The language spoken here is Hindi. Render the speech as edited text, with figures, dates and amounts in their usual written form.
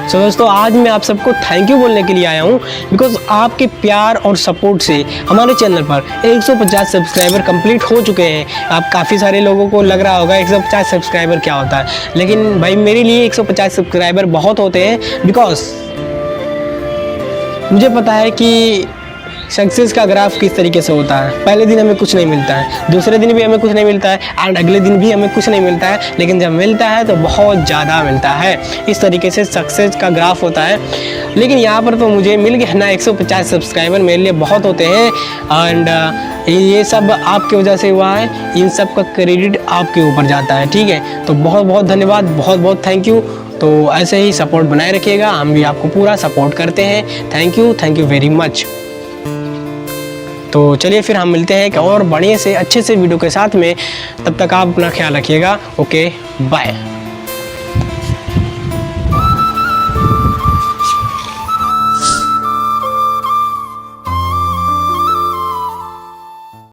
सो दोस्तों, आज मैं आप सबको थैंक यू बोलने के लिए आया हूँ, बिकॉज आपके प्यार और सपोर्ट से हमारे चैनल पर 150 सब्सक्राइबर कंप्लीट हो चुके हैं। आप काफ़ी सारे लोगों को लग रहा होगा 150 सब्सक्राइबर क्या होता है, लेकिन भाई मेरे लिए 150 सब्सक्राइबर बहुत होते हैं। बिकॉज मुझे पता है कि सक्सेस का ग्राफ किस तरीके से होता है। पहले दिन हमें कुछ नहीं मिलता है, दूसरे दिन भी हमें कुछ नहीं मिलता है, एंड अगले दिन भी हमें कुछ नहीं मिलता है, लेकिन जब मिलता है तो बहुत ज़्यादा मिलता है। इस तरीके से सक्सेस का ग्राफ होता है। लेकिन यहाँ पर तो मुझे मिल गया ना 150 सब्सक्राइबर, मेरे लिए बहुत होते हैं। एंड ये सब आपकी वजह से हुआ है, इन सब का क्रेडिट आपके ऊपर जाता है। ठीक है, तो बहुत बहुत धन्यवाद, बहुत बहुत थैंक यू। तो ऐसे ही सपोर्ट बनाए रखिएगा, हम भी आपको पूरा सपोर्ट करते हैं। Thank you very much. तो चलिए फिर हम मिलते हैं एक और बढ़िया से अच्छे से वीडियो के साथ में। तब तक आप अपना ख्याल रखिएगा। Okay, bye.